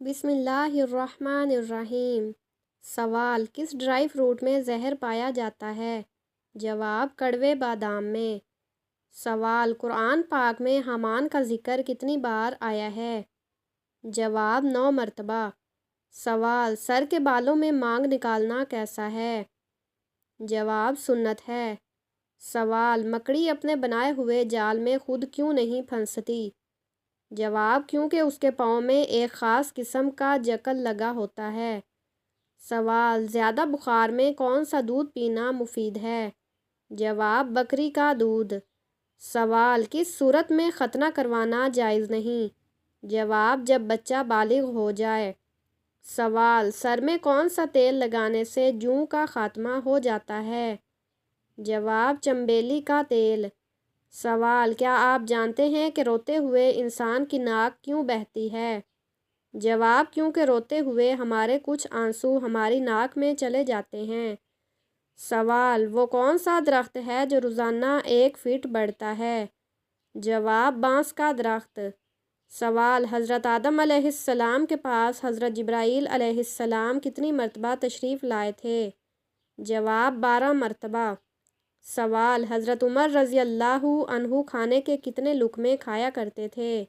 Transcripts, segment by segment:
بسم اللہ الرحمن الرحیم۔ سوال: کس ڈرائی فروٹ میں زہر پایا جاتا ہے؟ جواب: کڑوے بادام میں۔ سوال: قرآن پاک میں حامان کا ذکر کتنی بار آیا ہے؟ جواب: 9 مرتبہ۔ سوال: سر کے بالوں میں مانگ نکالنا کیسا ہے؟ جواب: سنت ہے۔ سوال: مکڑی اپنے بنائے ہوئے جال میں خود کیوں نہیں پھنستی؟ جواب: کیونکہ اس کے پاؤں میں ایک خاص قسم کا جکل لگا ہوتا ہے۔ سوال: زیادہ بخار میں کون سا دودھ پینا مفید ہے؟ جواب: بکری کا دودھ۔ سوال: کس صورت میں ختنہ کروانا جائز نہیں؟ جواب: جب بچہ بالغ ہو جائے۔ سوال: سر میں کون سا تیل لگانے سے جوں کا خاتمہ ہو جاتا ہے؟ جواب: چنبیلی کا تیل۔ سوال: کیا آپ جانتے ہیں کہ روتے ہوئے انسان کی ناک کیوں بہتی ہے؟ جواب: کیونکہ روتے ہوئے ہمارے کچھ آنسو ہماری ناک میں چلے جاتے ہیں۔ سوال: وہ کون سا درخت ہے جو روزانہ 1 فٹ بڑھتا ہے؟ جواب: بانس کا درخت۔ سوال: حضرت آدم علیہ السلام کے پاس حضرت جبرائیل علیہ السلام کتنی مرتبہ تشریف لائے تھے؟ جواب: 12 مرتبہ۔ سوال: حضرت عمر رضی اللہ عنہ کھانے کے کتنے لقمے کھایا کرتے تھے؟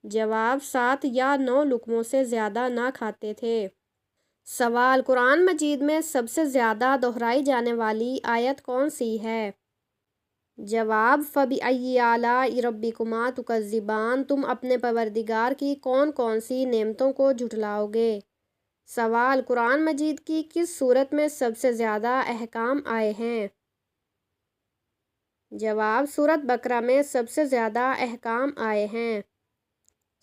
جواب: 7 یا 9 لقموں سے زیادہ نہ کھاتے تھے۔ سوال: قرآن مجید میں سب سے زیادہ دہرائی جانے والی آیت کون سی ہے؟ جواب: فَبِأَيِّ آلَاءِ رَبِّكُمَا تُكَذِّبَانِ۔ تم اپنے پروردگار کی کون کون سی نعمتوں کو جھٹلاؤ گے؟ سوال: قرآن مجید کی کس سورت میں سب سے زیادہ احکام آئے ہیں؟ جواب: سورۃ بقرہ میں سب سے زیادہ احکام آئے ہیں۔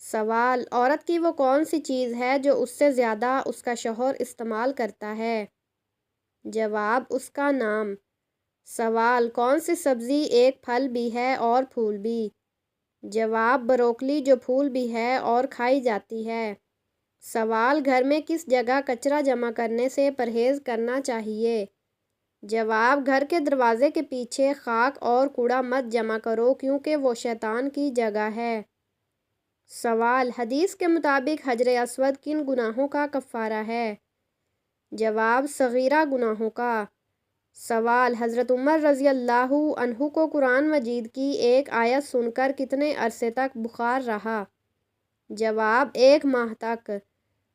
سوال: عورت کی وہ کون سی چیز ہے جو اس سے زیادہ اس کا شوہر استعمال کرتا ہے؟ جواب: اس کا نام۔ سوال: کون سی سبزی ایک پھل بھی ہے اور پھول بھی؟ جواب: بروکلی، جو پھول بھی ہے اور کھائی جاتی ہے۔ سوال: گھر میں کس جگہ کچرا جمع کرنے سے پرہیز کرنا چاہیے؟ جواب: گھر کے دروازے کے پیچھے خاک اور کوڑا مت جمع کرو کیونکہ وہ شیطان کی جگہ ہے۔ سوال: حدیث کے مطابق حجر اسود کن گناہوں کا کفارہ ہے؟ جواب: صغیرہ گناہوں کا۔ سوال: حضرت عمر رضی اللہ عنہ کو قرآن مجید کی ایک آیت سن کر کتنے عرصے تک بخار رہا؟ جواب: 1 ماہ تک۔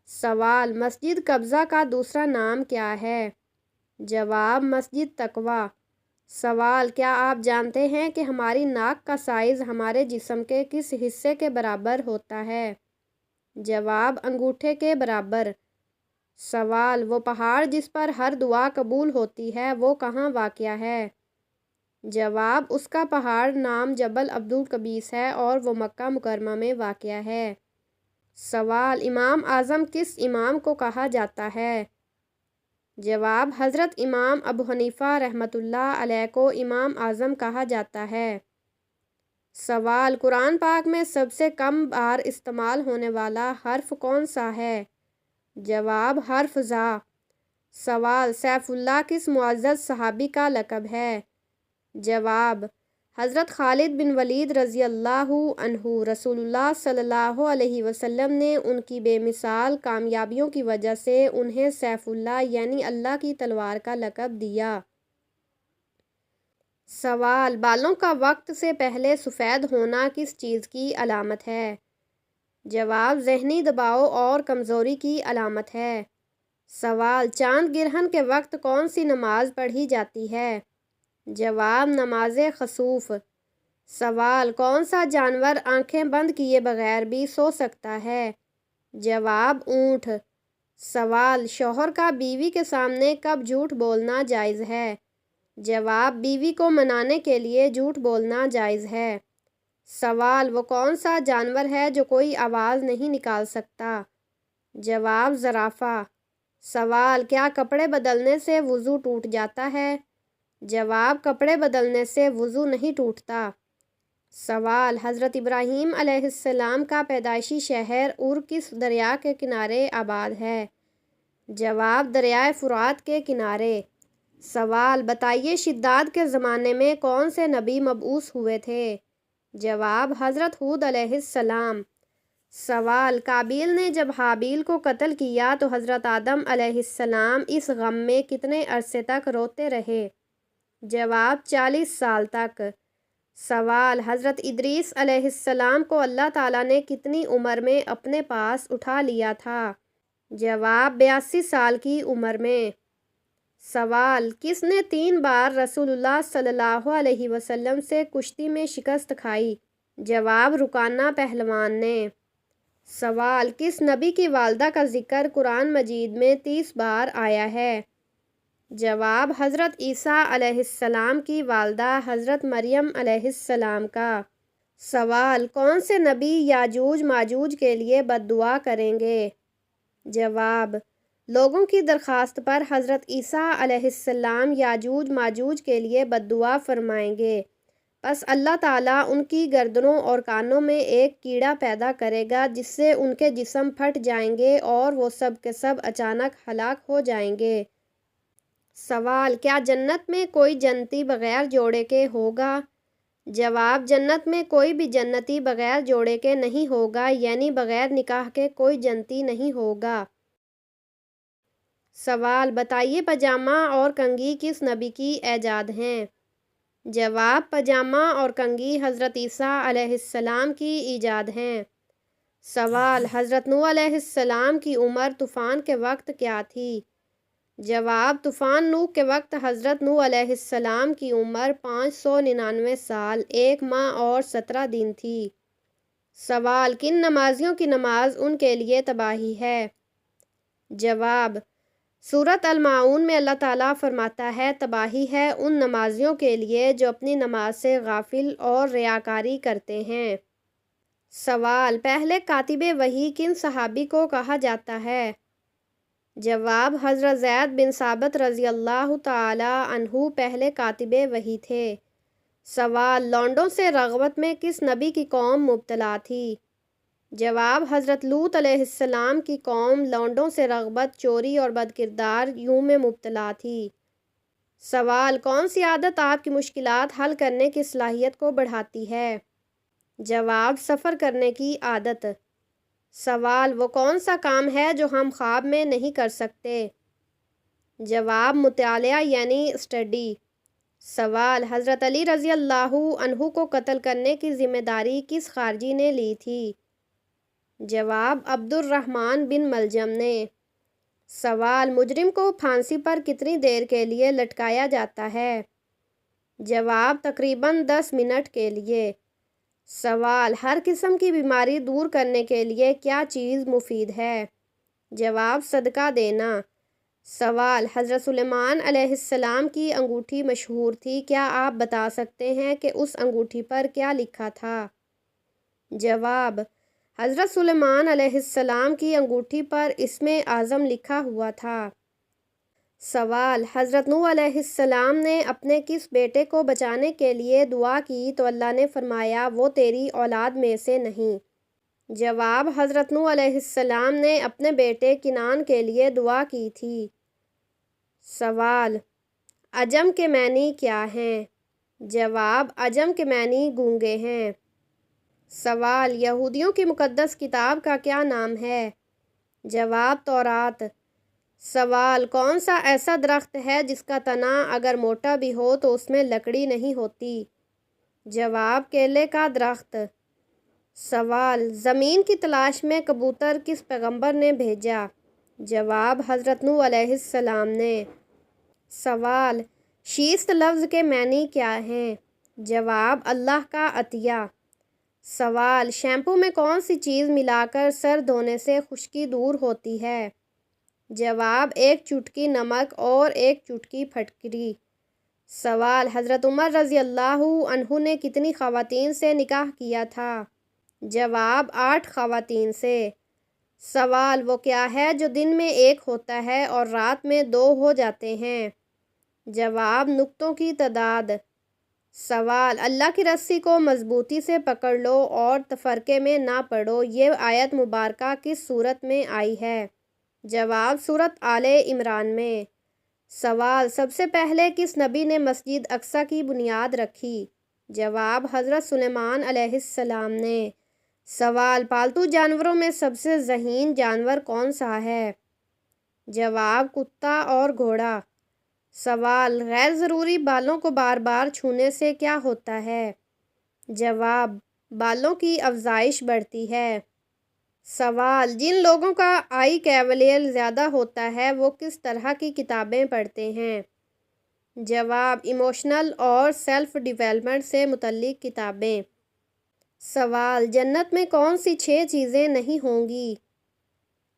سوال: مسجد قباء کا دوسرا نام کیا ہے؟ جواب: مسجد تقویٰ۔ سوال: کیا آپ جانتے ہیں کہ ہماری ناک کا سائز ہمارے جسم کے کس حصے کے برابر ہوتا ہے؟ جواب: انگوٹھے کے برابر۔ سوال: وہ پہاڑ جس پر ہر دعا قبول ہوتی ہے وہ کہاں واقع ہے؟ جواب: اس کا پہاڑ نام جبل عبدالقبیس ہے اور وہ مکہ مکرمہ میں واقع ہے۔ سوال: امام اعظم کس امام کو کہا جاتا ہے؟ جواب: حضرت امام ابو حنیفہ رحمۃ اللہ علیہ کو امام اعظم کہا جاتا ہے۔ سوال: قرآن پاک میں سب سے کم بار استعمال ہونے والا حرف کون سا ہے؟ جواب: حرف ذا۔ سوال: سیف اللہ کس معزز صحابی کا لقب ہے؟ جواب: حضرت خالد بن ولید رضی اللہ عنہ۔ رسول اللہ صلی اللہ علیہ وسلم نے ان کی بے مثال کامیابیوں کی وجہ سے انہیں سیف اللہ یعنی اللہ کی تلوار کا لقب دیا۔ سوال: بالوں کا وقت سے پہلے سفید ہونا کس چیز کی علامت ہے؟ جواب: ذہنی دباؤ اور کمزوری کی علامت ہے۔ سوال: چاند گرہن کے وقت کون سی نماز پڑھی جاتی ہے؟ جواب: نماز خسوف۔ سوال: کون سا جانور آنکھیں بند کیے بغیر بھی سو سکتا ہے؟ جواب: اونٹ۔ سوال: شوہر کا بیوی کے سامنے کب جھوٹ بولنا جائز ہے؟ جواب: بیوی کو منانے کے لیے جھوٹ بولنا جائز ہے۔ سوال: وہ کون سا جانور ہے جو کوئی آواز نہیں نکال سکتا؟ جواب: زرافہ۔ سوال: کیا کپڑے بدلنے سے وضو ٹوٹ جاتا ہے؟ جواب: کپڑے بدلنے سے وضو نہیں ٹوٹتا۔ سوال: حضرت ابراہیم علیہ السلام کا پیدائشی شہر اور کس دریا کے کنارے آباد ہے؟ جواب: دریائے فرات کے کنارے۔ سوال: بتائیے شداد کے زمانے میں کون سے نبی مبعوث ہوئے تھے؟ جواب: حضرت ہود علیہ السلام۔ سوال: قابیل نے جب حابیل کو قتل کیا تو حضرت آدم علیہ السلام اس غم میں کتنے عرصے تک روتے رہے؟ جواب: 40 سال تک۔ سوال: حضرت ادریس علیہ السلام کو اللہ تعالیٰ نے کتنی عمر میں اپنے پاس اٹھا لیا تھا؟ جواب: 82 سال کی عمر میں۔ سوال: کس نے 3 بار رسول اللہ صلی اللہ علیہ وسلم سے کشتی میں شکست کھائی؟ جواب: رکانہ پہلوان نے۔ سوال: کس نبی کی والدہ کا ذکر قرآن مجید میں 30 بار آیا ہے؟ جواب: حضرت عیسیٰ علیہ السلام کی والدہ حضرت مریم علیہ السلام کا۔ سوال: کون سے نبی یاجوج ماجوج کے لیے بد دعا کریں گے؟ جواب: لوگوں کی درخواست پر حضرت عیسیٰ علیہ السلام یاجوج ماجوج کے لیے بد دعا فرمائیں گے، پس اللہ تعالیٰ ان کی گردنوں اور کانوں میں ایک کیڑا پیدا کرے گا جس سے ان کے جسم پھٹ جائیں گے اور وہ سب کے سب اچانک ہلاک ہو جائیں گے۔ سوال: کیا جنت میں کوئی جنتی بغیر جوڑے کے ہوگا؟ جواب: جنت میں کوئی بھی جنتی بغیر جوڑے کے نہیں ہوگا، یعنی بغیر نکاح کے کوئی جنتی نہیں ہوگا۔ سوال: بتائیے پاجامہ اور کنگھی کس نبی کی ایجاد ہیں؟ جواب: پاجامہ اور کنگھی حضرت عیسیٰ علیہ السلام کی ایجاد ہیں۔ سوال: حضرت نوح علیہ السلام کی عمر طوفان کے وقت کیا تھی؟ جواب: طوفان نوح کے وقت حضرت نوح علیہ السلام کی عمر 599 سال 1 ماہ اور 17 دن تھی۔ سوال: کن نمازیوں کی نماز ان کے لیے تباہی ہے؟ جواب: سورۃ الماعون میں اللہ تعالیٰ فرماتا ہے، تباہی ہے ان نمازیوں کے لیے جو اپنی نماز سے غافل اور ریاکاری کرتے ہیں۔ سوال: پہلے کاتب وحی کن صحابی کو کہا جاتا ہے؟ جواب: حضرت زید بن ثابت رضی اللہ تعالی عنہ پہلے کاتب وحی تھے۔ سوال: لونڈوں سے رغبت میں کس نبی کی قوم مبتلا تھی؟ جواب: حضرت لوط علیہ السلام کی قوم لونڈوں سے رغبت، چوری اور بدکردار یوں میں مبتلا تھی۔ سوال: کون سی عادت آپ کی مشکلات حل کرنے کی صلاحیت کو بڑھاتی ہے؟ جواب: سفر کرنے کی عادت۔ سوال: وہ کون سا کام ہے جو ہم خواب میں نہیں کر سکتے؟ جواب: مطالعہ یعنی اسٹڈی۔ سوال: حضرت علی رضی اللہ عنہ کو قتل کرنے کی ذمہ داری کس خارجی نے لی تھی؟ جواب: عبد الرحمن بن ملجم نے۔ سوال: مجرم کو پھانسی پر کتنی دیر کے لیے لٹکایا جاتا ہے؟ جواب: تقریباً 10 منٹ کے لیے۔ سوال: ہر قسم کی بیماری دور کرنے کے لیے کیا چیز مفید ہے؟ جواب: صدقہ دینا۔ سوال: حضرت سلیمان علیہ السلام کی انگوٹھی مشہور تھی، کیا آپ بتا سکتے ہیں کہ اس انگوٹھی پر کیا لکھا تھا؟ جواب: حضرت سلیمان علیہ السلام کی انگوٹھی پر اسم اعظم لکھا ہوا تھا۔ سوال: حضرت نوح علیہ السلام نے اپنے کس بیٹے کو بچانے کے لیے دعا کی تو اللہ نے فرمایا وہ تیری اولاد میں سے نہیں؟ جواب: حضرت نوح علیہ السلام نے اپنے بیٹے کنعان کے لیے دعا کی تھی۔ سوال: عجم کے معنی کیا ہیں؟ جواب: عجم کے معنی گونگے ہیں۔ سوال: یہودیوں کی مقدس کتاب کا کیا نام ہے؟ جواب: تورات۔ سوال: کون سا ایسا درخت ہے جس کا تنا اگر موٹا بھی ہو تو اس میں لکڑی نہیں ہوتی؟ جواب: کیلے کا درخت۔ سوال: زمین کی تلاش میں کبوتر کس پیغمبر نے بھیجا؟ جواب: حضرت نوح علیہ السلام نے۔ سوال: شیست لفظ کے معنی کیا ہیں؟ جواب: اللہ کا عطیہ۔ سوال: شیمپو میں کون سی چیز ملا کر سر دھونے سے خشکی دور ہوتی ہے؟ جواب: 1 چٹکی نمک اور 1 چٹکی پھٹکری۔ سوال: حضرت عمر رضی اللہ عنہ نے کتنی خواتین سے نکاح کیا تھا؟ جواب: 8 خواتین سے۔ سوال: وہ کیا ہے جو دن میں 1 ہوتا ہے اور رات میں 2 ہو جاتے ہیں؟ جواب: نقطوں کی تعداد۔ سوال: اللہ کی رسی کو مضبوطی سے پکڑ لو اور تفرقے میں نہ پڑو، یہ آیت مبارکہ کس سورت میں آئی ہے؟ جواب: سورۃ آل عمران میں۔ سوال: سب سے پہلے کس نبی نے مسجد اقصیٰ کی بنیاد رکھی؟ جواب: حضرت سلیمان علیہ السلام نے۔ سوال، پالتو جانوروں میں سب سے ذہین جانور کون سا ہے؟ جواب، کتا اور گھوڑا۔ سوال، غیر ضروری بالوں کو بار بار چھونے سے کیا ہوتا ہے؟ جواب، بالوں کی افزائش بڑھتی ہے۔ سوال، جن لوگوں کا آئی کیولیل زیادہ ہوتا ہے وہ کس طرح کی کتابیں پڑھتے ہیں؟ جواب، ایموشنل اور سیلف ڈیولپمنٹ سے متعلق کتابیں۔ سوال، جنت میں کون سی 6 چیزیں نہیں ہوں گی؟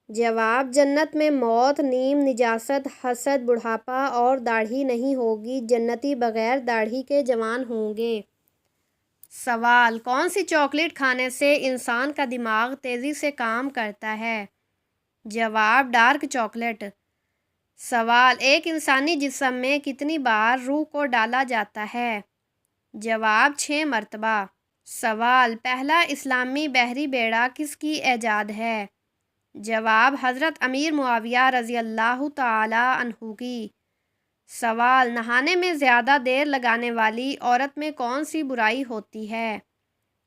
جواب، جنت میں موت، نیم، نجاست، حسد، بڑھاپا اور داڑھی نہیں ہوگی۔ جنتی بغیر داڑھی کے جوان ہوں گے۔ سوال، کون سی چاکلیٹ کھانے سے انسان کا دماغ تیزی سے کام کرتا ہے؟ جواب، ڈارک چاکلیٹ۔ سوال، ایک انسانی جسم میں کتنی بار روح کو ڈالا جاتا ہے؟ جواب، 6 مرتبہ۔ سوال، پہلا اسلامی بحری بیڑا کس کی ایجاد ہے؟ جواب، حضرت امیر معاویہ رضی اللہ تعالی عنہ کی۔ سوال، نہانے میں زیادہ دیر لگانے والی عورت میں کون سی برائی ہوتی ہے؟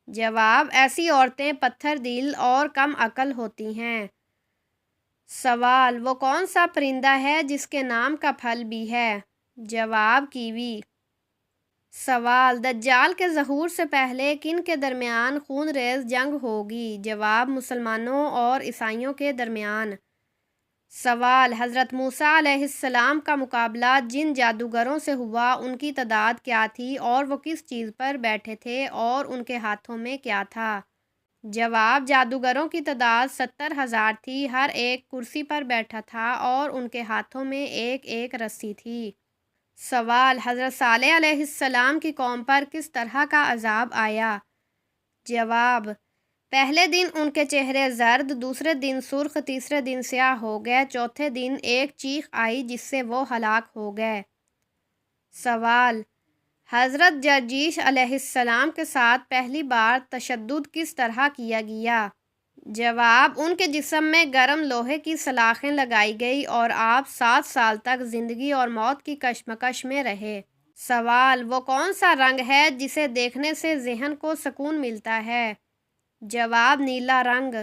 جواب، ایسی عورتیں پتھر دل اور کم عقل ہوتی ہیں۔ سوال، وہ کون سا پرندہ ہے جس کے نام کا پھل بھی ہے؟ جواب، کیوی۔ سوال، دجال کے ظہور سے پہلے کن کے درمیان خون ریز جنگ ہوگی؟ جواب، مسلمانوں اور عیسائیوں کے درمیان۔ سوال، حضرت موسیٰ علیہ السلام کا مقابلہ جن جادوگروں سے ہوا ان کی تعداد کیا تھی اور وہ کس چیز پر بیٹھے تھے اور ان کے ہاتھوں میں کیا تھا؟ جواب، جادوگروں کی تعداد 70,000 تھی، ہر ایک کرسی پر بیٹھا تھا اور ان کے ہاتھوں میں ایک ایک رسی تھی۔ سوال، حضرت صالح علیہ السلام کی قوم پر کس طرح کا عذاب آیا؟ جواب، پہلے دن ان کے چہرے زرد، دوسرے دن سرخ، تیسرے دن سیاہ ہو گئے، چوتھے دن ایک چیخ آئی جس سے وہ ہلاک ہو گئے۔ سوال، حضرت جرجیش علیہ السلام کے ساتھ پہلی بار تشدد کس طرح کیا گیا؟ جواب، ان کے جسم میں گرم لوہے کی سلاخیں لگائی گئی اور آپ 7 سال تک زندگی اور موت کی کشمکش میں رہے۔ سوال، وہ کون سا رنگ ہے جسے دیکھنے سے ذہن کو سکون ملتا ہے؟ جواب، نیلا رنگ۔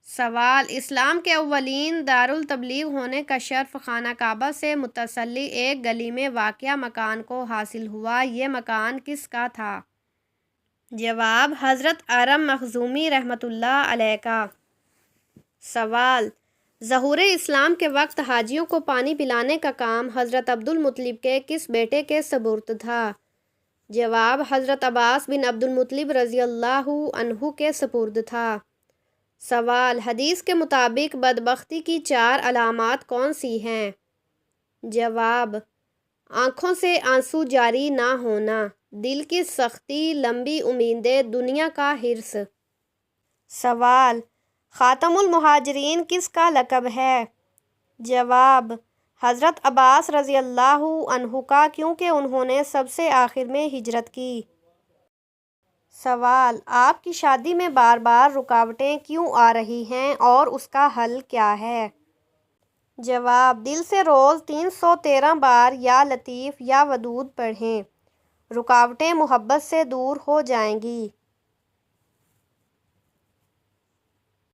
سوال، اسلام کے اولین دارالتبلیغ ہونے کا شرف خانہ کعبہ سے متصل ایک گلی میں واقع مکان کو حاصل ہوا، یہ مکان کس کا تھا؟ جواب، حضرت ارم مخزومی رحمۃ اللہ علیہ کا۔ سوال، ظہور اسلام کے وقت حاجیوں کو پانی پلانے کا کام حضرت عبدالمطلب کے کس بیٹے کے سپرد تھا؟ جواب، حضرت عباس بن عبدالمطلب رضی اللہ عنہ کے سپرد تھا۔ سوال، حدیث کے مطابق بدبختی کی 4 علامات کون سی ہیں؟ جواب، آنکھوں سے آنسو جاری نہ ہونا، دل کی سختی، لمبی امیدیں، دنیا کا حرص۔ سوال، خاتم المہاجرین کس کا لقب ہے؟ جواب، حضرت عباس رضی اللہ عنہ کا، کیونکہ انہوں نے سب سے آخر میں ہجرت کی۔ سوال، آپ کی شادی میں بار بار رکاوٹیں کیوں آ رہی ہیں اور اس کا حل کیا ہے؟ جواب، دل سے روز 313 بار یا لطیف یا ودود پڑھیں، رکاوٹیں محبت سے دور ہو جائیں گی۔